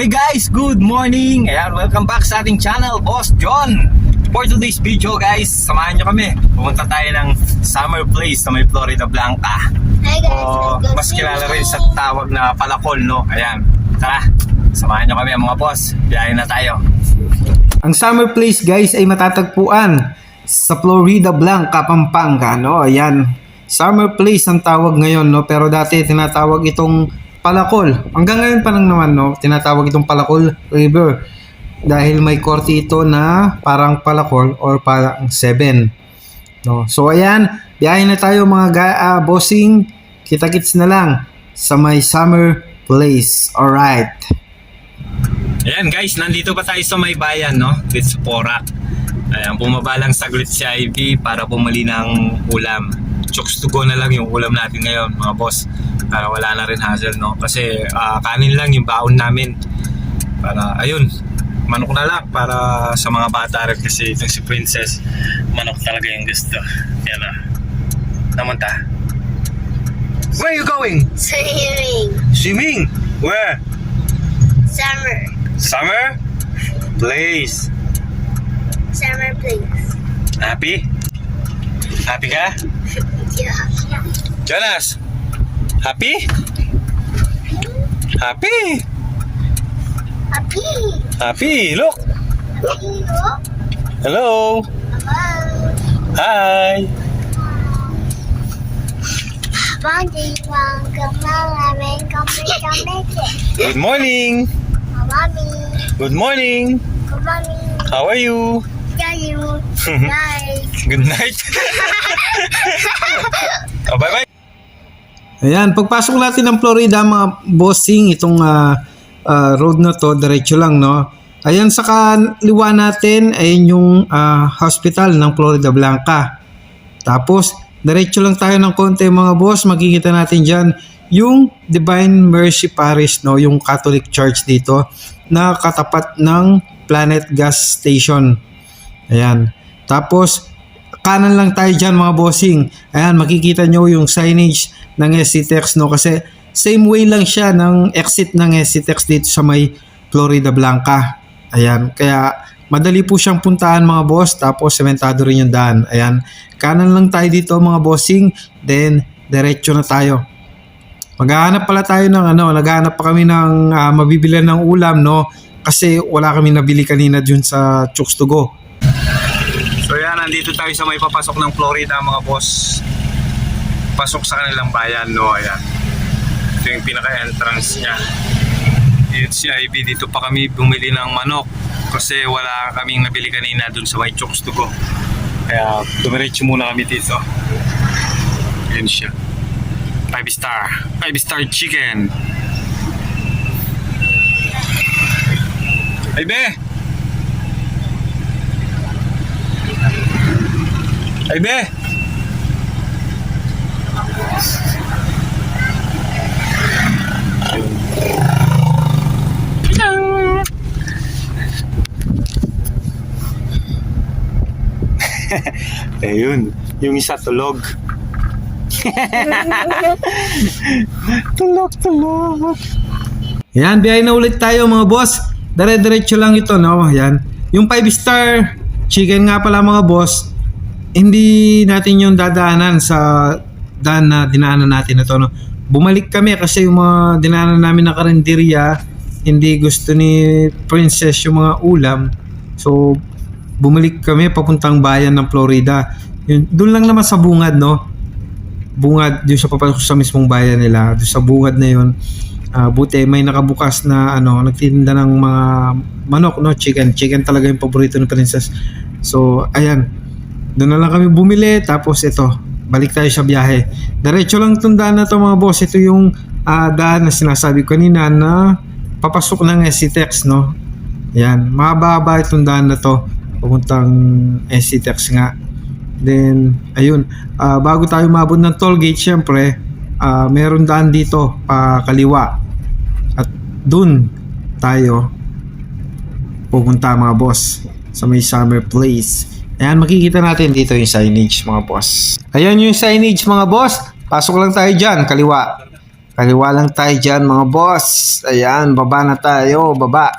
Hey guys, good morning! Ayan, welcome back sa ating channel, Boss John. For today's video guys, samahan nyo kami. Pumunta tayo ng summer place sa may Florida Blanca. Hi guys, O mas kilala rin sa tawag na Palacol, no? Ayan, tara, samahan nyo kami mga boss. Biyahin na tayo. Ang summer place guys ay matatagpuan sa Florida Blanca, Pampanga, no? Ayan, summer place ang tawag ngayon, no? Pero dati tinatawag itong Palacol. Hanggang ngayon pa lang naman, no? Tinatawag itong Palacol River dahil may korte ito na parang Palacol or parang 7, no? So ayan, biyahin na tayo mga bossing. Kita-kits na lang sa may summer place. Alright. Ayan guys, nandito pa tayo sa may bayan, no? Dito sa Porac. Ayan, bumaba lang saglit si Ivy para bumili ng ulam. Chokes to go na lang yung ulam natin ngayon mga boss. Para wala na rin hassle, no? Kasi kanin lang yung baon namin. Para, ayun, manok na lang para sa mga bata rin kasi itong si Princess, manok talaga yung gusto. Yan na. Namunta. Where are you going? swimming, Swimming? Where? summer, Summer? Place. summer place. Happy? Happy ka? Yeah. Jonas? Happy? Happy? Happy. Happy? Look! Happy, look. Hello! Hello. Hi! Mommy, Good morning! Mommy, Good morning! mommy, How are you? yeah, you. Nice. Good night! Oh, bye-bye! Ayan, pagpasok natin ng Florida mga bossing, itong road na to, diretso lang, no? Ayan, sa kaliwa natin, ayun yung hospital ng Florida Blanca. Tapos, diretso lang tayo ng konti mga boss, makikita natin dyan yung Divine Mercy Parish, no? Yung Catholic Church dito, na katapat ng Planet Gas Station. Ayan. Tapos, kanan lang tayo dyan mga bossing. Ayan, makikita nyo yung signage ng SCTEX, no? Kasi same way lang siya ng exit ng SCTEX dito sa may Florida Blanca. Ayan, kaya madali po siyang puntahan mga boss. Tapos sementado rin yung daan. Ayan, kanan lang tayo dito mga bossing. Then, diretso na tayo. Maghahanap pala tayo ng naghahanap pa kami ng mabibilan ng ulam, no? Kasi wala kami nabili kanina dun sa Chokes to Go. So yan, nandito tayo sa may papasok ng Florida mga boss. Pasok sa kanilang bayan, no? Ayan. Ito yung pinaka-entrance niya. Yun si Ivy, dito pa kami bumili ng manok. Kasi wala kaming nabili kanina dun sa may Chokes to Go. Kaya dumiretso muna kami dito. Yun siya. 5 star. 5 star chicken. Ivy! Ivy! Ayun, yung isa tulog. Tulog. Ayan, biyahe na ulit tayo mga boss. Dire-diretso lang ito, no? Ayan. Yung 5 star chicken nga pala mga boss, hindi natin yung dadaanan sa daan na dinaanan natin ito, no? Bumalik kami kasi yung mga dinaanan namin na karinderya, hindi gusto ni Princess yung mga ulam. So, bumalik kami papuntang bayan ng Florida. Yun, doon lang naman sa bungad, no? Bungad, doon sa papasok sa mismong bayan nila. Doon sa bungad na yun. Buti may nakabukas na nagtitinda ng mga manok, no? Chicken talaga yung paborito ni Princess. So ayan, doon na lang kami bumili. Tapos ito, balik tayo sa biyahe. Diretso lang itong daan na to mga boss. Ito yung daan na sinasabi ko kanina na papasok ng SCTEX, no? Ayan, mahaba itong daan na to papuntang SCTEX nga. Then ayun, bago tayo mabot ng toll gate, syempre meron daan dito pa kaliwa at dun tayo pupunta mga boss sa may summer place. Ayan, makikita natin dito yung signage mga boss. Ayan yung signage mga boss. Pasok lang tayo dyan, kaliwa. Kaliwa lang tayo dyan mga boss. Ayan, baba na tayo. Baba.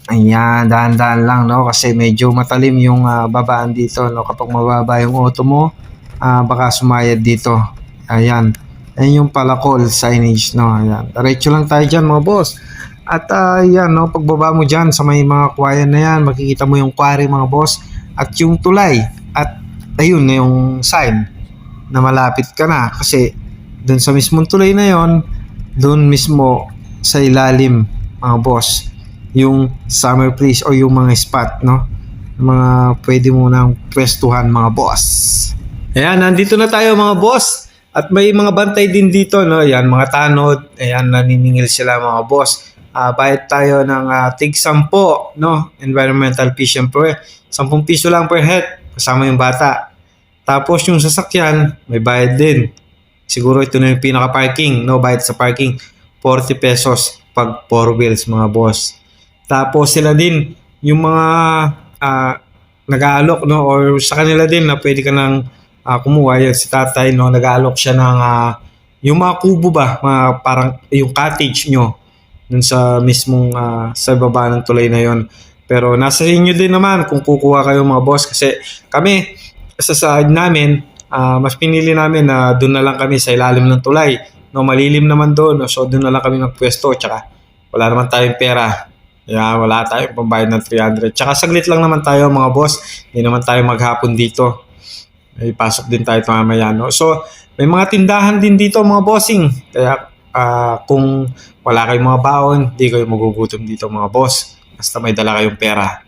Ayan, dahan-dahan lang, no? Kasi medyo matalim yung babaan dito, no? Kapag mababa yung auto mo, baka sumayad dito. Ayan. Ayan yung palakol signage, no? Ayan. Diretso lang tayo dyan mga boss. At ayan, no? Pagbaba mo dyan sa may mga kwayan na yan, makikita mo yung quarry mga boss. At yung tulay. At ayun na yung sign na malapit ka na. Kasi dun sa mismong tulay na yon, dun mismo sa ilalim mga boss, yung summer place o yung mga spot, no? Mga pwede mo nang pwestuhan mga boss. Ayan, nandito na tayo mga boss. At may mga bantay din dito, no? Ayan, mga tanod. Ayan, naniningil sila mga boss. Bayad tayo ng tig 10, no? Environmental fee syempre. 10 piso lang per head, kasama yung bata. Tapos yung sasakyan, may bayad din. Siguro ito na yung pinaka-parking, no? Bayad sa parking, 40 pesos pag 4 wheels mga boss. Tapos sila din, yung mga nag-aalok, no? Or sa kanila din na pwede ka nang kumuha. Yan, si tatay, no? Nag-aalok siya ng yung mga kubo ba, parang yung cottage nyo dun sa mismong sa baba ng tulay na yon. Pero nasa inyo din naman kung kukuha kayo mga boss, kasi kami sa side namin, mas pinili namin na doon na lang kami sa ilalim ng tulay, no? Malilim naman doon, no? So doon na lang kami magpwesto, tsaka wala naman tayong pera. Wala tayong pambayad ng 300. Tsaka saglit lang naman tayo mga boss, hindi naman tayo maghapon dito. May pasok din tayo mamaya, no? So may mga tindahan din dito mga bossing, kaya kung wala kayong mga baon, di kayo magugutom dito mga boss. Basta may dala kayong pera.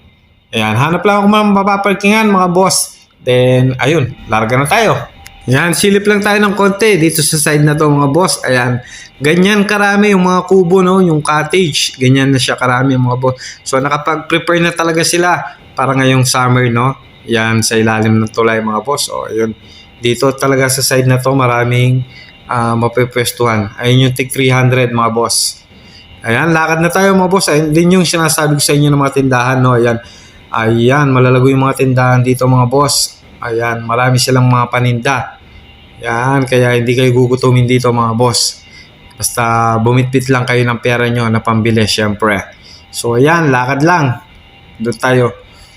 Ayan, hanap lang ako mga mapaparkingan mga boss. Then, ayun, larga na tayo. Ayan, silip lang tayo ng konti dito sa side na to mga boss. Ayan, ganyan karami yung mga kubo, no? Yung cottage, ganyan na siya karami mga boss. So, nakapag-prepare na talaga sila para ngayong summer, no? Ayan, sa ilalim ng tulay mga boss. O, ayun, dito talaga sa side na to maraming mapipwestuhan. Ayun yung tig 300 mga boss. Ayan, lakad na tayo mga boss. Ayun din yung sinasabi ko sa inyo ng mga tindahan, no? Ayan, malalago yung mga tindahan dito mga boss. Ayan, marami silang mga paninda. Ayan, kaya hindi kayo gugutumin dito mga boss. Basta bumitbit lang kayo ng pera nyo na pambili syempre. So ayan, lakad lang. Doon tayo.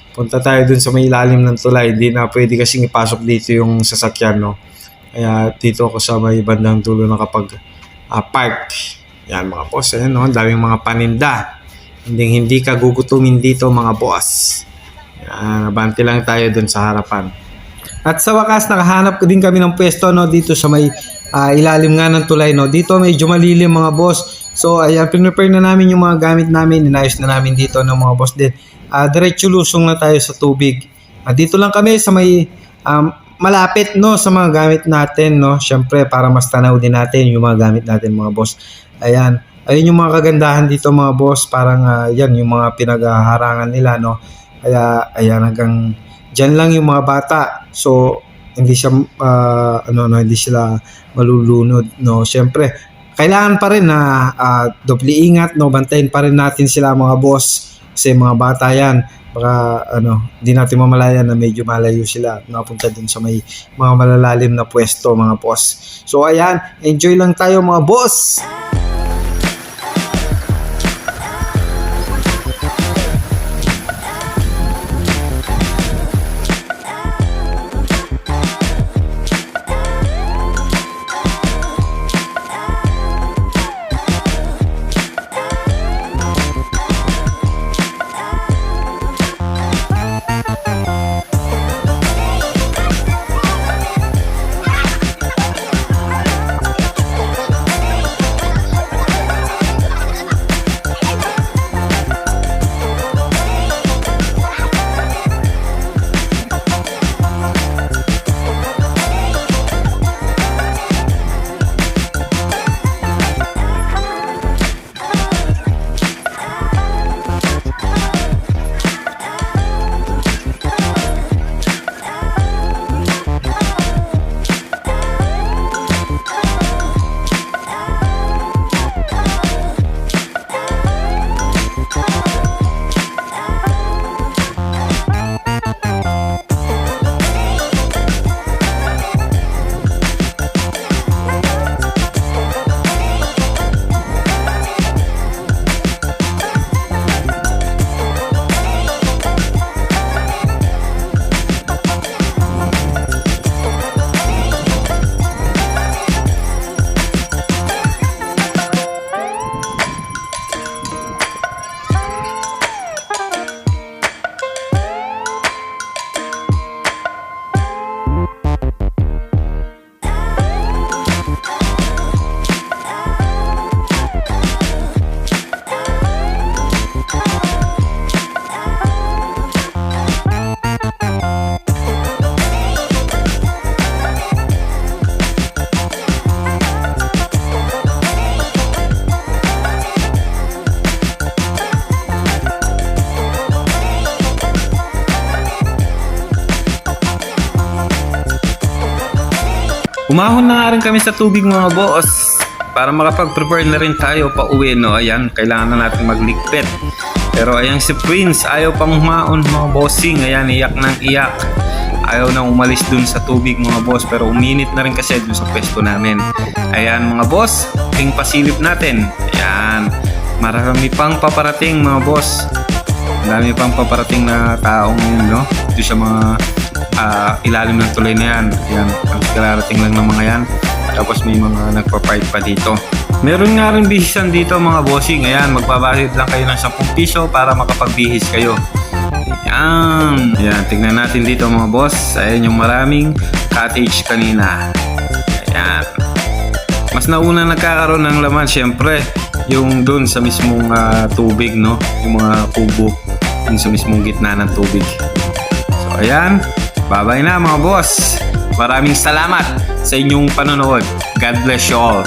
Punta tayo dun sa may ilalim ng tulay. Hindi na pwede kasing ipasok dito yung sasakyan, no? Kaya dito ako sa may bandang dulo nakapag park. Yan mga boss, ayan, no? Daming mga paninda. Hindi ka gugutumin dito mga boss. Yan, abanti lang tayo dun sa harapan. At sa wakas, nakahanap din kami ng pwesto, no? Dito sa may ilalim nga ng tulay, no? Dito medyo malilim mga boss. So ayan, pinrepare na namin yung mga gamit namin. Inayos na namin dito ng mga boss din. Diretso lusong na tayo sa tubig. Dito lang kami sa may malapit, no, sa mga gamit natin, no. Syempre para mas tanaw din natin yung mga gamit natin mga boss. Ayan. Ayun yung mga kagandahan dito mga boss, parang yan yung mga pinaghaharangan nila, no. Kaya ayan, hanggang diyan lang yung mga bata. So hindi siya hindi sila malulunod, no. Syempre kailangan pa rin na doble ingat, no. Bantayin pa rin natin sila mga boss kasi mga bata yan. Baka di natin mamalayan na medyo malayo sila at napunta din sa may mga malalalim na pwesto mga boss. So ayan, enjoy lang tayo mga boss. Umahon na nga rin kami sa tubig mga boss para makapag-prepare na rin tayo pa uwi, no? Ayan, kailangan na natin magligpit. Pero ayan si Prince, ayaw pang humaon mga bossing. Ayan, iyak ng iyak. Ayaw nang umalis dun sa tubig mga boss, pero uminit na rin kasi dun sa pwesto namin. Ayan mga boss, ting pasilip natin. Ayan, marami pang paparating mga boss. Marami pang paparating na taong yun, no? Dito sa mga ilalim ng tulay na yan. Ayan, ang kararating lang ng mga yan. Tapos may mga nagpa-fight pa dito. Meron nga rin bihisan dito mga bossing. Ayan, magbabayad lang kayo ng 10 piso para makapagbihis kayo. Ayan. Ayan, tignan natin dito mga boss. Ayan yung maraming cottage kanina. Ayan. Mas nauna nagkakaroon ng laman syempre yung dun sa mismong tubig, no? Yung mga kubo dun sa mismong gitna ng tubig. So ayan, bye-bye na mga boss. Maraming salamat sa inyong panonood. God bless you all.